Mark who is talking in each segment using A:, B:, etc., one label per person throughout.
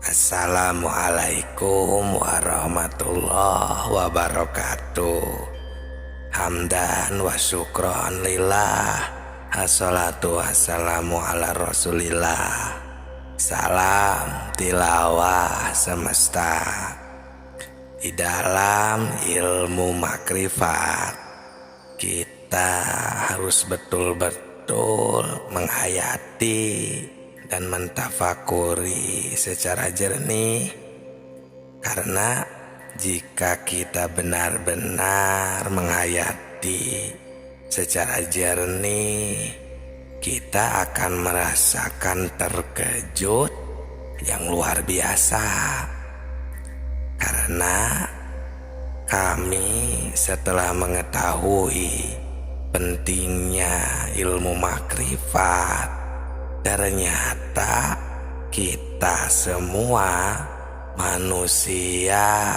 A: Assalamualaikum warahmatullahi wabarakatuh. Hamdan wa syukron lillah. Assalatu wassalamu ala rasulillah. Salam tilawah semesta. Di dalam ilmu makrifat, kita harus betul-betul menghayati dan mentafakuri secara jernih, karena jika kita benar-benar menghayati secara jernih, kita akan merasakan terkejut yang luar biasa, karena kami setelah mengetahui pentingnya ilmu makrifat, ternyata kita semua manusia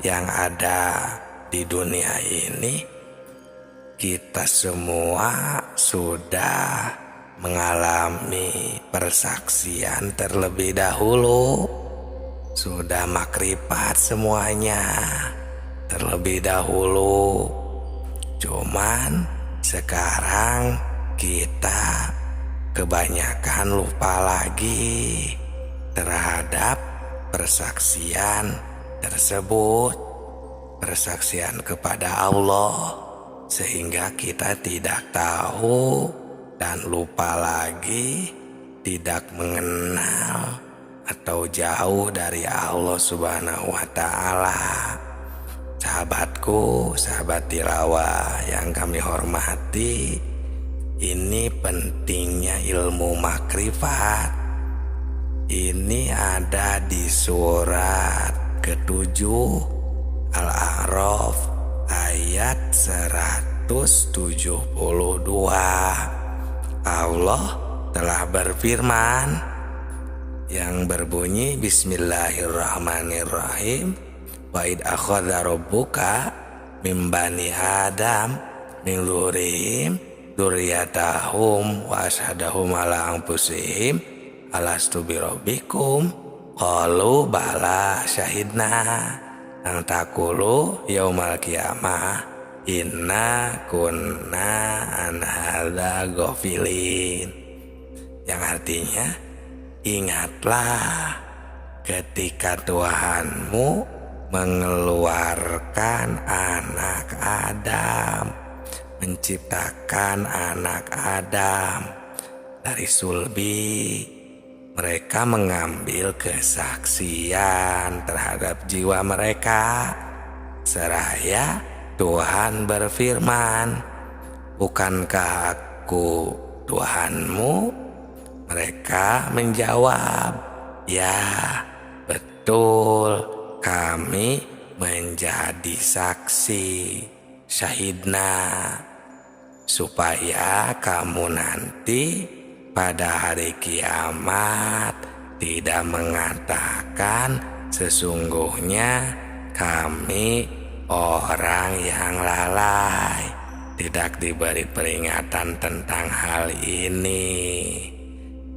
A: yang ada di dunia ini, kita semua sudah mengalami persaksian terlebih dahulu, sudah makrifat semuanya terlebih dahulu. Cuman sekarang kita kebanyakan lupa lagi terhadap persaksian tersebut, persaksian kepada Allah, sehingga kita tidak tahu dan lupa lagi, tidak mengenal atau jauh dari Allah Subhanahu wa Ta'ala. Sahabatku, sahabat tilawah yang kami hormati, ini pentingnya ilmu makrifat. Ini ada di surat ke-7 Al-A'raf ayat 172. Allah telah berfirman yang berbunyi Bismillahirrahmanirrahim. Wa id akhadha rabbuka min bani Adam min dzurriyyahim dzurriyyatahum wa asyhadahum ala anfusihim alastu birabbikum qalu bala syahidna an taqulu yaumal qiyamah inna kunna an hadza ghafilin, yang artinya, ingatlah ketika Tuhanmu mengeluarkan anak Adam, menciptakan anak Adam dari sulbi. Mereka mengambil kesaksian terhadap jiwa mereka, seraya Tuhan berfirman, bukankah aku Tuhanmu? Mereka menjawab, ya betul, kami menjadi saksi, syahidna, supaya kamu nanti pada hari kiamat tidak mengatakan sesungguhnya kami orang yang lalai, tidak diberi peringatan tentang hal ini.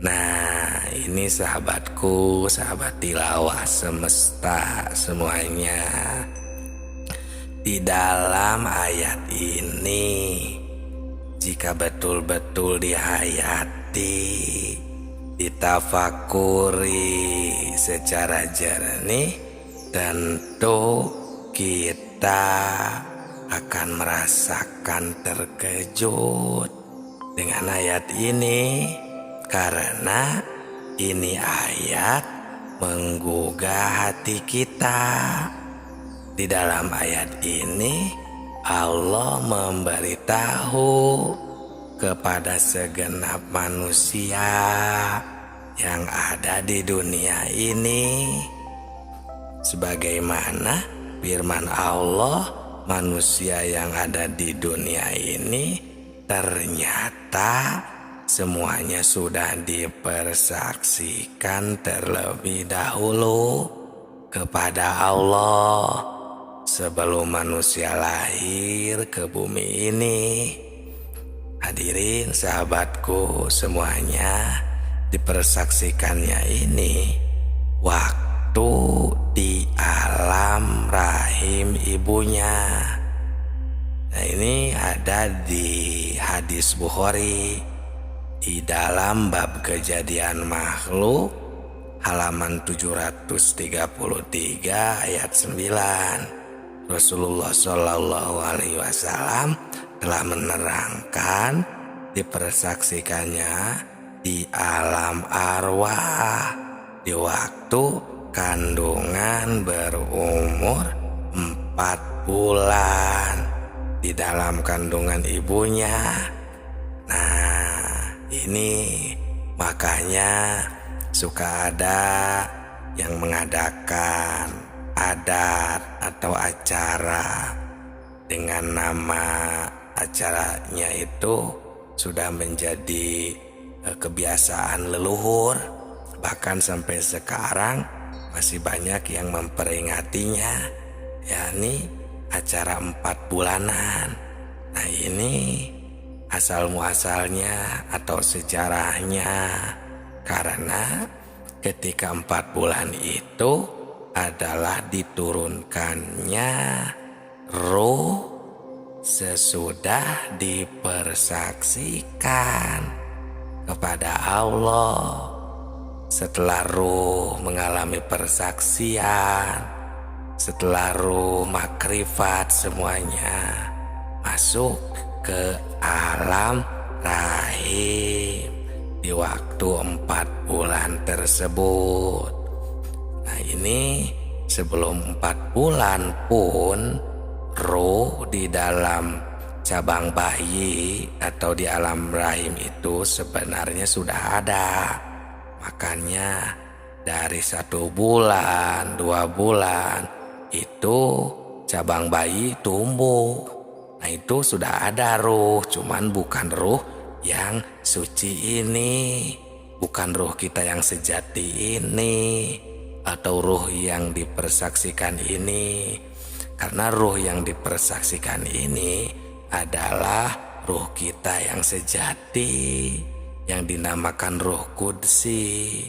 A: Nah, ini sahabatku, sahabat tilawah semesta semuanya. Di dalam ayat ini, jika betul-betul dihayati, ditafakuri secara jernih, tentu kita akan merasakan terkejut dengan ayat ini, karena ini ayat menggugah hati kita. Di dalam ayat ini Allah memberitahu kepada segenap manusia yang ada di dunia ini, sebagaimana firman Allah, manusia yang ada di dunia ini ternyata semuanya sudah dipersaksikan terlebih dahulu kepada Allah sebelum manusia lahir ke bumi ini. Hadirin sahabatku semuanya, dipersaksikannya ini waktu ibunya. Nah, ini ada di hadis Bukhari di dalam bab kejadian makhluk halaman 733 ayat 9. Rasulullah Shallallahu Alaihi Wasallam telah menerangkan dipersaksikannya di alam arwah di waktu kandungan berumur 4 bulan di dalam kandungan ibunya. Nah, ini makanya suka ada yang mengadakan adat atau acara dengan nama acaranya itu sudah menjadi kebiasaan leluhur, bahkan sampai sekarang masih banyak yang memperingatinya, yakni acara 4 bulanan. Nah, ini asal muasalnya atau sejarahnya karena ketika 4 bulan itu adalah diturunkannya ruh sesudah dipersaksikan kepada Allah. Setelah ruh mengalami persaksian, setelah ruh makrifat semuanya masuk ke alam rahim di waktu 4 bulan tersebut. Nah, ini sebelum 4 bulan pun ruh di dalam cabang bayi atau di alam rahim itu sebenarnya sudah ada. Makanya dari 1 bulan, 2 bulan itu cabang bayi tumbuh. Nah, itu sudah ada ruh, cuman bukan ruh yang suci ini, bukan ruh kita yang sejati ini, atau ruh yang dipersaksikan ini. Karena ruh yang dipersaksikan ini adalah ruh kita yang sejati, yang dinamakan ruh kudsi,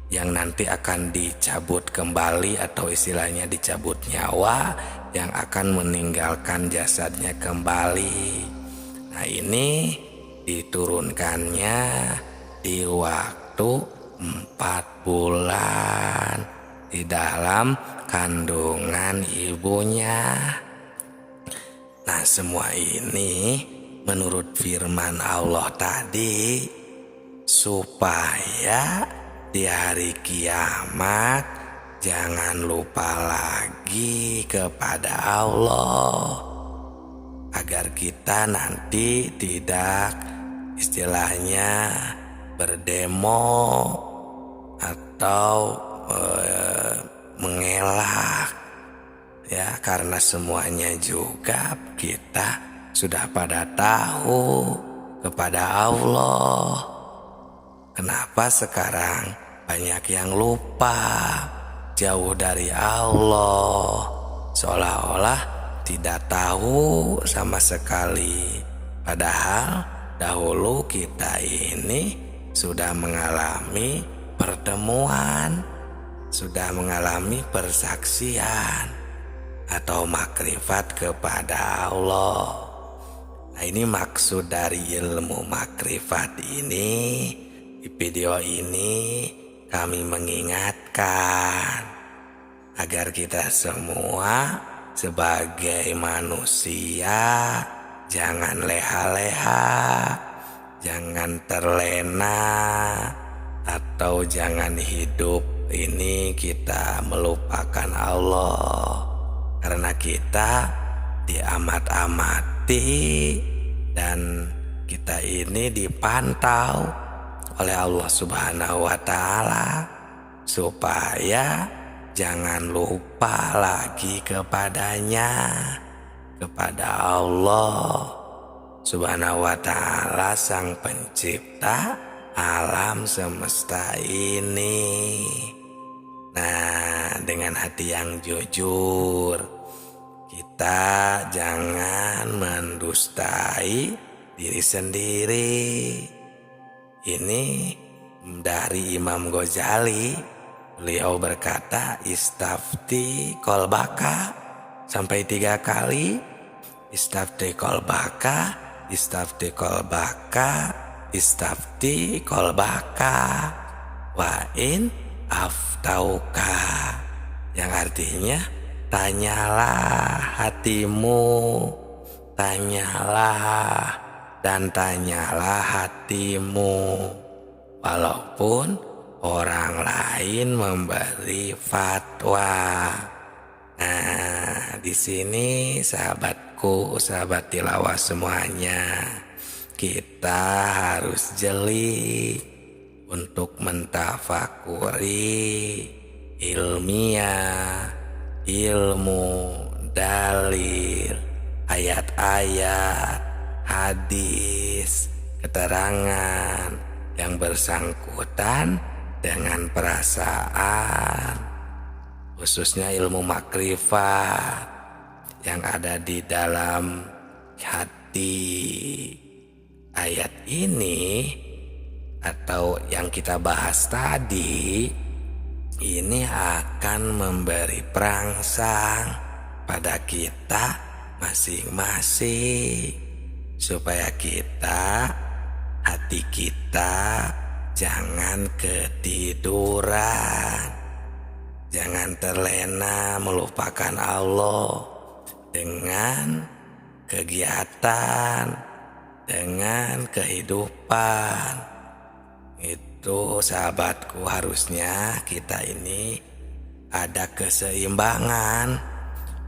A: yang nanti akan dicabut kembali atau istilahnya dicabut nyawa, yang akan meninggalkan jasadnya kembali. Nah, ini diturunkannya di waktu 4 bulan di dalam kandungan ibunya. Nah, semua ini menurut firman Allah tadi supaya di hari kiamat jangan lupa lagi kepada Allah, agar kita nanti tidak istilahnya berdemo atau mengelak, ya, karena semuanya juga kita sudah pada tahu kepada Allah. Kenapa sekarang banyak yang lupa, jauh dari Allah, seolah-olah tidak tahu sama sekali. Padahal dahulu kita ini sudah mengalami pertemuan, sudah mengalami persaksian atau makrifat kepada Allah. Nah, ini maksud dari ilmu makrifat ini. Di video ini kami mengingatkan agar kita semua sebagai manusia jangan leha-leha, jangan terlena, atau jangan hidup ini kita melupakan Allah. Karena kita diamat-amati dan kita ini dipantau oleh Allah Subhanahu wa Ta'ala, supaya jangan lupa lagi kepadanya, kepada Allah Subhanahu wa Ta'ala, Sang Pencipta alam semesta ini. Nah, dengan hati yang jujur, kita jangan mendustai diri sendiri. Ini dari Imam Ghazali. Beliau berkata, istafti kolbaka, sampai 3 kali. Istafti kolbaka, istafti kolbaka, istafti kolbaka, wa in aftauka, yang artinya tanyalah hatimu, tanyalah dan tanyalah hatimu, walaupun orang lain memberi fatwa. Nah, di sini sahabatku, sahabat tilawah semuanya, kita harus jeli untuk mentafakuri ilmiah, ilmu, dalil, ayat-ayat, hadis, keterangan yang bersangkutan dengan perasaan, khususnya ilmu makrifat yang ada di dalam hati. Ayat ini atau yang kita bahas tadi ini akan memberi perangsang pada kita masing-masing, supaya kita, hati kita jangan ketiduran, jangan terlena melupakan Allah dengan kegiatan, dengan kehidupan. Itu sahabatku, harusnya kita ini ada keseimbangan.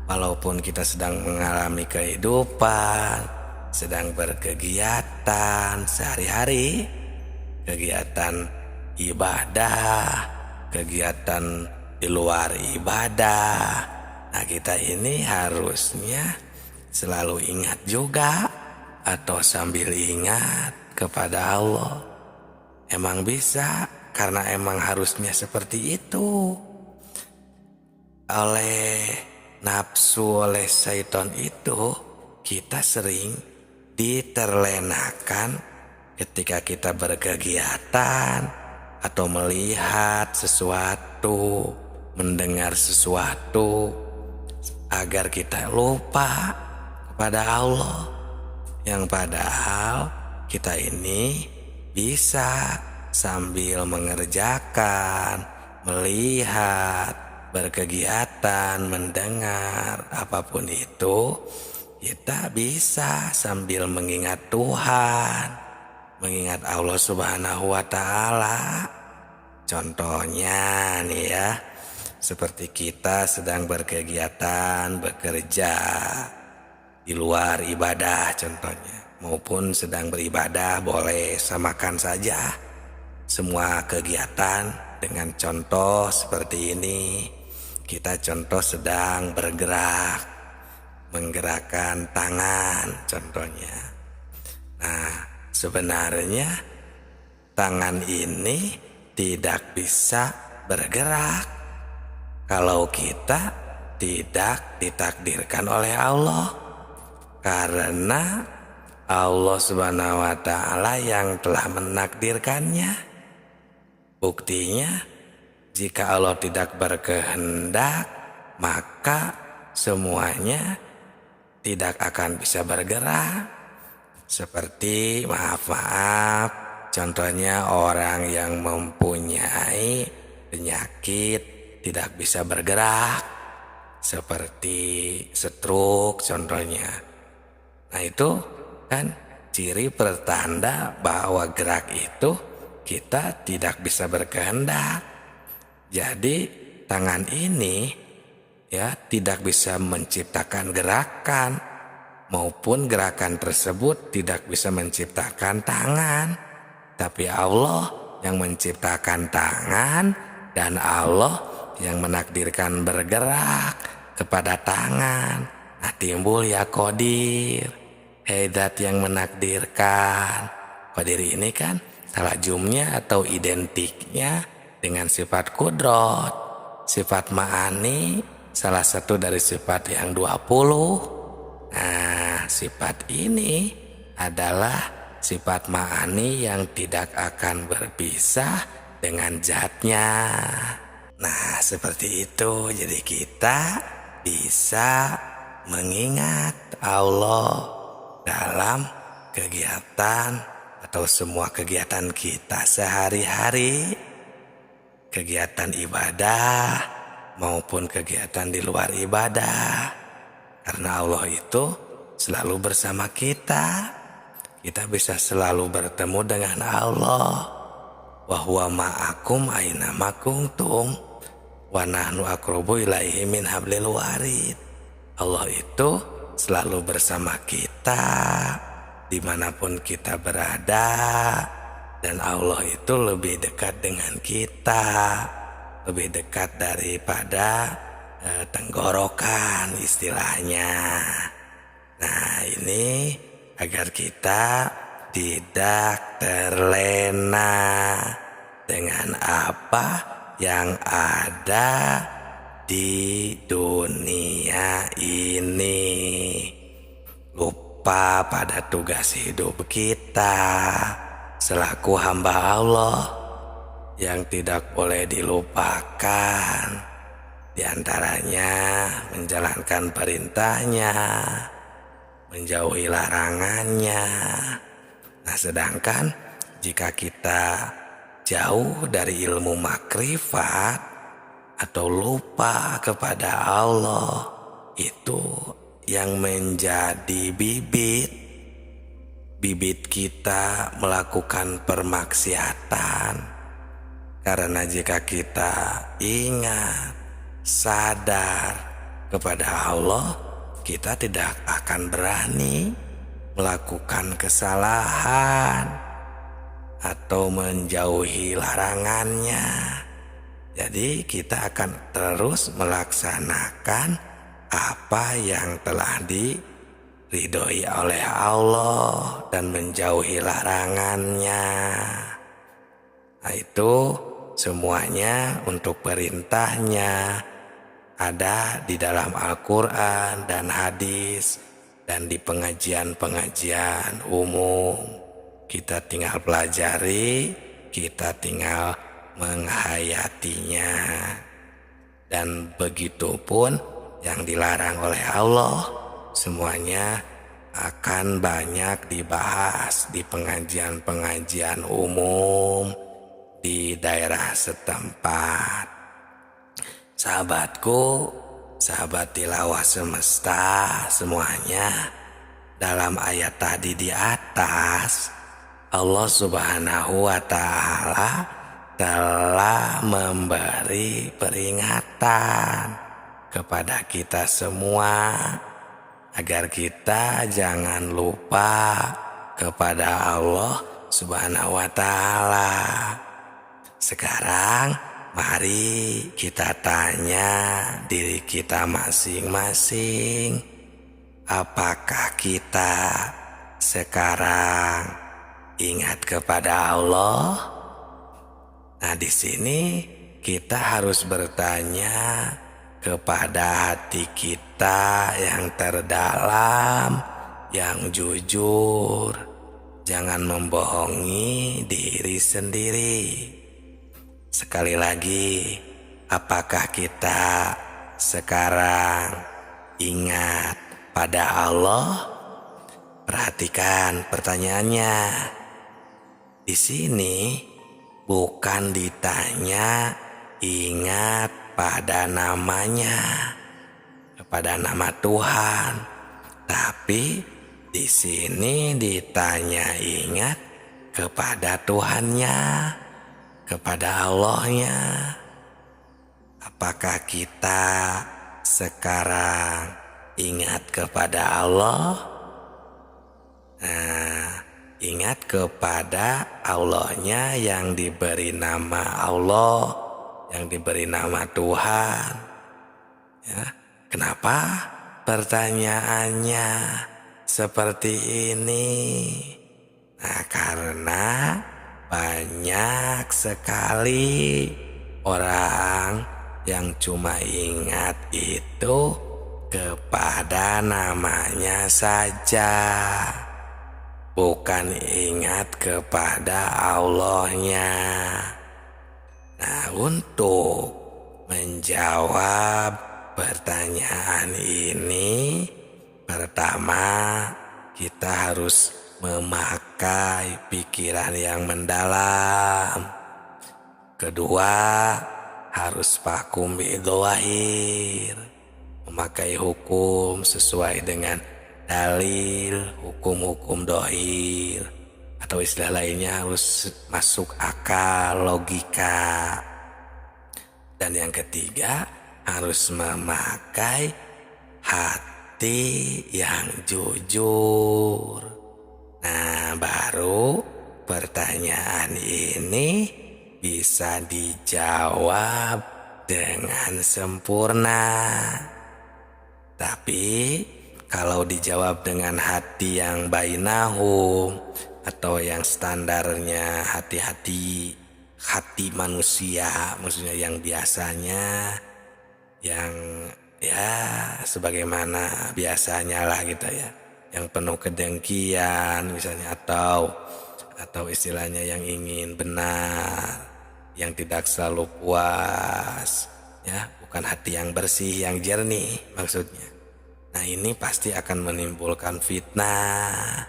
A: Walaupun kita sedang mengalami kehidupan, sedang berkegiatan sehari-hari, kegiatan ibadah, kegiatan di luar ibadah. Nah, kita ini harusnya selalu ingat juga, atau sambil ingat kepada Allah. Emang bisa, karena emang harusnya seperti itu. Oleh nafsu, oleh syaitan itu, kita sering diterlenakan ketika kita berkegiatan atau melihat sesuatu, mendengar sesuatu, agar kita lupa kepada Allah, yang padahal kita ini bisa sambil mengerjakan, melihat, berkegiatan, mendengar, apapun itu, kita bisa sambil mengingat Tuhan, mengingat Allah Subhanahu wa Ta'ala. Contohnya nih ya, seperti kita sedang berkegiatan, bekerja di luar ibadah contohnya, maupun sedang beribadah, boleh samakan saja semua kegiatan dengan contoh seperti ini. Kita contoh sedang bergerak, menggerakkan tangan contohnya. Nah, sebenarnya tangan ini tidak bisa bergerak kalau kita tidak ditakdirkan oleh Allah, karena Allah Subhanahu wa Ta'ala yang telah menakdirkannya. Buktinya, jika Allah tidak berkehendak, maka semuanya tidak akan bisa bergerak. Seperti maaf, contohnya orang yang mempunyai penyakit tidak bisa bergerak, seperti stroke contohnya. Nah, itu kan ciri pertanda bahwa gerak itu kita tidak bisa berkehendak. Jadi tangan ini ya tidak bisa menciptakan gerakan, maupun gerakan tersebut tidak bisa menciptakan tangan. Tapi Allah yang menciptakan tangan, dan Allah yang menakdirkan bergerak kepada tangan. Nah, timbul ya Qadir, Zat yang menakdirkan. Qadir ini kan talajumnya atau identiknya dengan sifat kudrat, sifat ma'ani, salah satu dari sifat yang 20. Nah, sifat ini adalah sifat ma'ani yang tidak akan berpisah dengan zatnya. Nah, seperti itu. Jadi kita bisa mengingat Allah dalam kegiatan atau semua kegiatan kita sehari-hari, kegiatan ibadah maupun kegiatan di luar ibadah. Karena Allah itu selalu bersama kita. Kita bisa selalu bertemu dengan Allah. Wa huwa ma'akum aina ma kuntum wa nahnu aqrabu ilaihi min hablil warid. Allah itu selalu bersama kita dimanapun kita berada, dan Allah itu lebih dekat dengan kita, lebih dekat daripada tenggorokan istilahnya. Nah, ini agar kita tidak terlena dengan apa yang ada di dunia ini, lupa pada tugas hidup kita selaku hamba Allah yang tidak boleh dilupakan. Di antaranya menjalankan perintahnya, menjauhi larangannya. Nah, sedangkan jika kita jauh dari ilmu makrifat atau lupa kepada Allah, itu yang menjadi bibit kita melakukan permaksiatan. Karena jika kita ingat, sadar kepada Allah, kita tidak akan berani melakukan kesalahan atau menjauhi larangannya. Jadi kita akan terus melaksanakan apa yang telah diridhoi oleh Allah dan menjauhi larangannya. Nah, itu semuanya untuk perintahnya ada di dalam Al-Quran dan hadis dan di pengajian-pengajian umum. Kita tinggal pelajari, kita tinggal menghayatinya. Dan begitu pun yang dilarang oleh Allah, semuanya akan banyak dibahas di pengajian-pengajian umum di daerah setempat. Sahabatku, sahabat tilawah semesta semuanya, dalam ayat tadi di atas, Allah Subhanahu wa Ta'ala telah memberi peringatan kepada kita semua agar kita jangan lupa kepada Allah Subhanahu wa Ta'ala. Sekarang mari kita tanya diri kita masing-masing, apakah kita sekarang ingat kepada Allah? Nah, di sini kita harus bertanya kepada hati kita yang terdalam, yang jujur. Jangan membohongi diri sendiri. Sekali lagi, apakah kita sekarang ingat pada Allah? Perhatikan pertanyaannya. Di sini bukan ditanya ingat pada namanya, kepada nama Tuhan, tapi di sini ditanya ingat kepada Tuhannya, kepada Allahnya. Apakah kita sekarang ingat kepada Allah? Nah, ingat kepada Allahnya yang diberi nama Allah, yang diberi nama Tuhan. Ya, kenapa pertanyaannya seperti ini? Nah, karena banyak sekali orang yang cuma ingat itu kepada namanya saja, bukan ingat kepada Allahnya. Nah, untuk menjawab pertanyaan ini, pertama kita harus memakai pikiran yang mendalam. Kedua, harus fakum bidzahir, memakai hukum sesuai dengan dalil, hukum-hukum dohir, atau istilah lainnya harus masuk akal, logika. Dan yang ketiga, harus memakai hati yang jujur. Nah, baru pertanyaan ini bisa dijawab dengan sempurna. Tapi kalau dijawab dengan hati yang bainahum atau yang standarnya hati manusia, maksudnya yang biasanya, yang ya sebagaimana biasanya lah gitu ya, yang penuh kedengkian misalnya, atau istilahnya yang ingin benar, yang tidak selalu puas, ya, bukan hati yang bersih, yang jernih maksudnya. Nah, ini pasti akan menimbulkan fitnah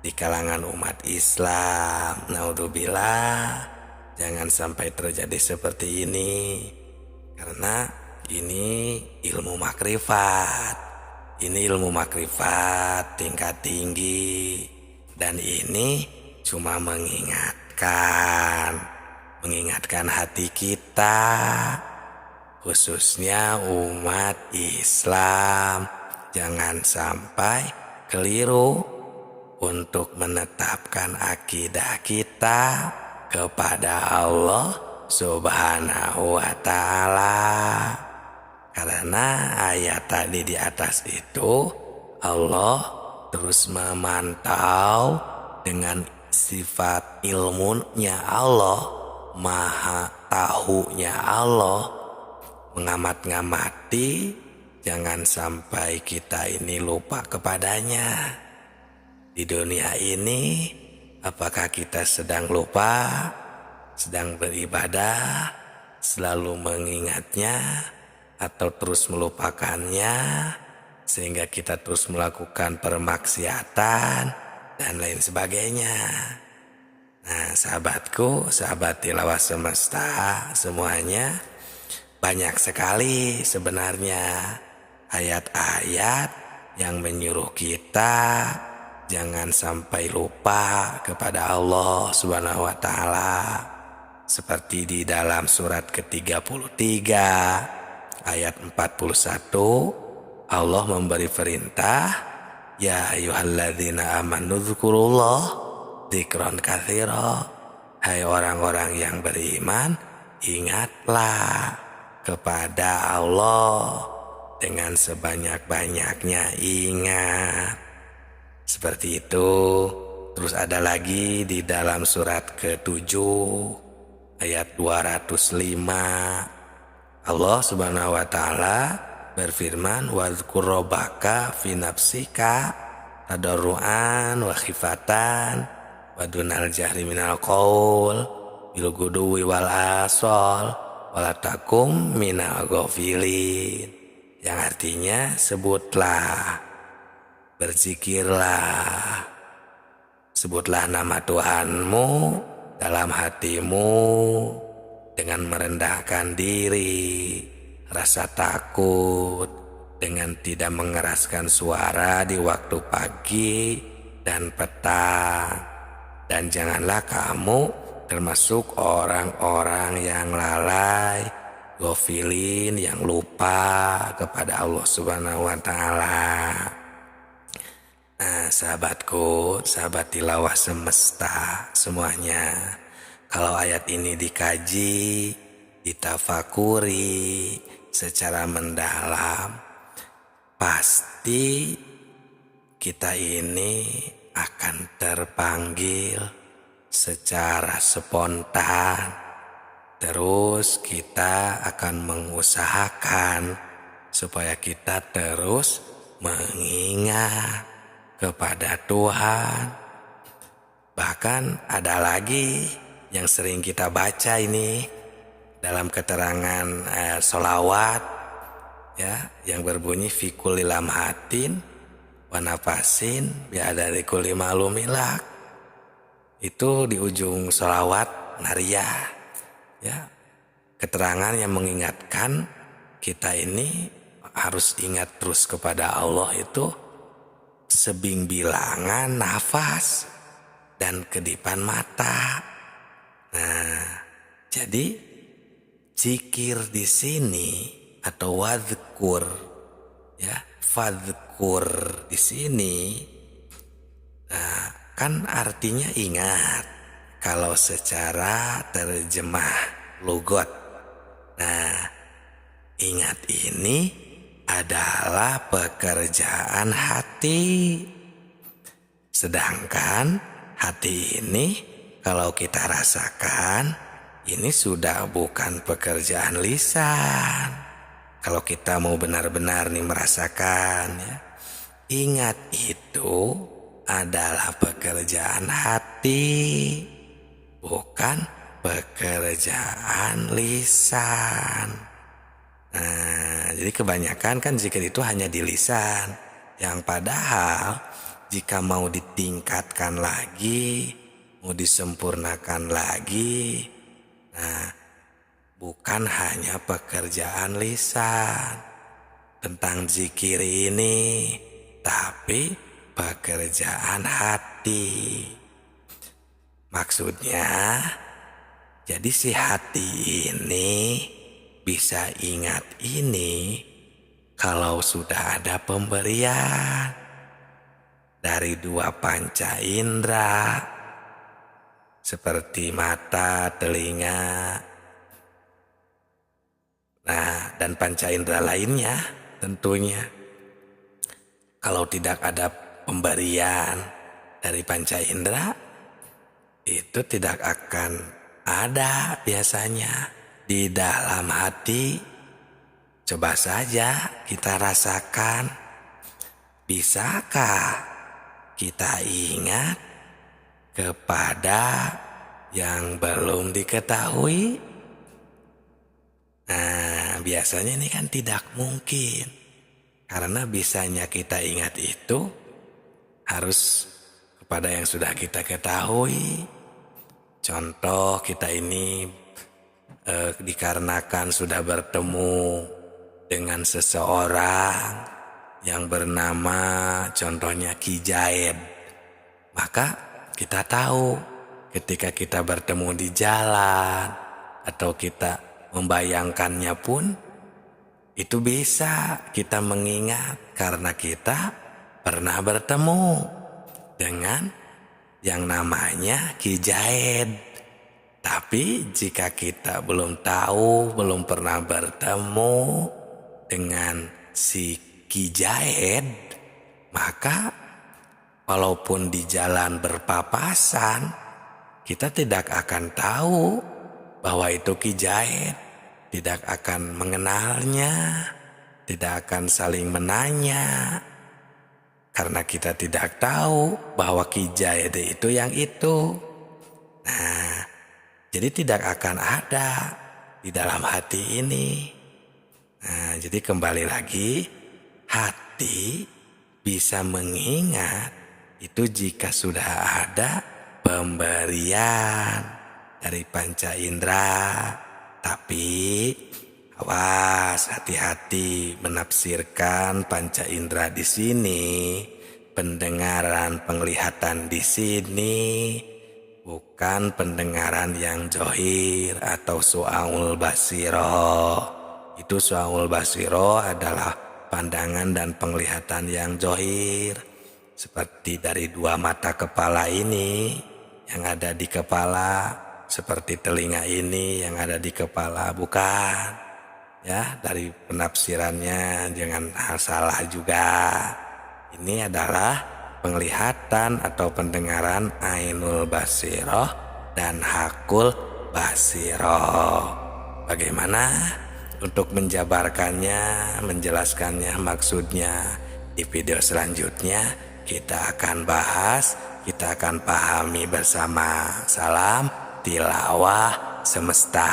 A: di kalangan umat Islam. Naudzubillah, jangan sampai terjadi seperti ini, karena ini ilmu makrifat. Ini ilmu makrifat tingkat tinggi, dan ini cuma mengingatkan hati kita, khususnya umat Islam, jangan sampai keliru untuk menetapkan akidah kita kepada Allah Subhanahu wa ta'ala. Karena ayat tadi di atas itu, Allah terus memantau dengan sifat ilmunya Allah, maha tahunya Allah, mengamat-ngamati jangan sampai kita ini lupa kepadanya. Di dunia ini, apakah kita sedang lupa, sedang beribadah, selalu mengingatnya, atau terus melupakannya, sehingga kita terus melakukan permaksiatan dan lain sebagainya. Nah, sahabatku, sahabat tilawah semesta semuanya, banyak sekali sebenarnya ayat-ayat yang menyuruh kita jangan sampai lupa kepada Allah Subhanahu wa ta'ala. Seperti di dalam surat ke-33 ayat 41, Allah memberi perintah, ya ayyuhalladzina amanu dzkurullah dzikron katsira. Hai orang-orang yang beriman, ingatlah kepada Allah dengan sebanyak-banyaknya ingat. Seperti itu. Terus ada lagi di dalam surat ke-7 ayat 205, Allah Subhanahu wa ta'ala berfirman, wadzkur rabbaka fi nafsika tadarruan wa khifatan wa dunal jahri minal qaul bil guduwi wal asal wala takum minal ghafilin. Yang artinya, sebutlah, berzikirlah, sebutlah nama Tuhanmu dalam hatimu dengan merendahkan diri, rasa takut, dengan tidak mengeraskan suara di waktu pagi dan petang. Dan janganlah kamu termasuk orang-orang yang lalai, ghafilin, yang lupa kepada Allah Subhanahu wa ta'ala. Nah, sahabatku, sahabat tilawah semesta semuanya, kalau ayat ini dikaji, ditafakuri secara mendalam, pasti kita ini akan terpanggil secara spontan. Terus kita akan mengusahakan supaya kita terus mengingat kepada Tuhan. Bahkan ada lagi yang sering kita baca ini dalam keterangan sholawat, ya, yang berbunyi fi kulli lamhatin wa nafasin biadari kulli ma'lumilak. Itu di ujung sholawat nariyah, ya, keterangan yang mengingatkan kita ini harus ingat terus kepada Allah itu sebing bilangan nafas dan kedipan mata. Nah, jadi zikir di sini atau wadzkur, ya, fadzkur di sini, nah, kan artinya ingat kalau secara terjemah lugot. Nah, ingat ini adalah pekerjaan hati. Sedangkan hati ini kalau kita rasakan ini sudah bukan pekerjaan lisan. Kalau kita mau benar-benar nih merasakan, ya, ingat itu adalah pekerjaan hati, bukan pekerjaan lisan. Nah, jadi kebanyakan kan zikir itu hanya di lisan, yang padahal jika mau ditingkatkan lagi, mau disempurnakan lagi, nah, bukan hanya pekerjaan lisan tentang zikir ini, tapi pekerjaan hati. Maksudnya, jadi si hati ini bisa ingat ini kalau sudah ada pemberian dari dua panca indera seperti mata, telinga, nah, dan panca indera lainnya tentunya. Kalau tidak ada pemberian dari panca indera, itu tidak akan ada biasanya di dalam hati. Coba saja kita rasakan, bisakah kita ingat kepada yang belum diketahui? Nah, biasanya ini kan tidak mungkin, karena bisanya kita ingat itu harus kepada yang sudah kita ketahui. Contoh, kita ini dikarenakan sudah bertemu dengan seseorang yang bernama contohnya Ki Jaed, maka kita tahu ketika kita bertemu di jalan atau kita membayangkannya pun itu bisa kita mengingat karena kita pernah bertemu dengan yang namanya Ki Jaed. Tapi jika kita belum tahu, belum pernah bertemu dengan si Ki Jaed, maka walaupun di jalan berpapasan, kita tidak akan tahu bahwa itu Ki Jaed, tidak akan mengenalnya, tidak akan saling menanya, karena kita tidak tahu bahwa Ki Jaed itu yang itu. Nah, jadi tidak akan ada di dalam hati ini. Nah, jadi kembali lagi, hati bisa mengingat itu jika sudah ada pemberian dari panca indera. Tapi awas, hati-hati menafsirkan panca indera di sini, pendengaran, penglihatan di sini, bukan pendengaran yang johir atau su'aul basiro. Itu su'aul basiro adalah pandangan dan penglihatan yang johir, seperti dari dua mata kepala ini yang ada di kepala, seperti telinga ini yang ada di kepala, bukan. Ya, dari penafsirannya jangan salah juga. Ini adalah penglihatan atau pendengaran ainul basiroh dan hakul basiroh. Bagaimana untuk menjabarkannya, menjelaskannya maksudnya di video selanjutnya kita akan bahas, kita akan pahami bersama. Salam tilawah semesta.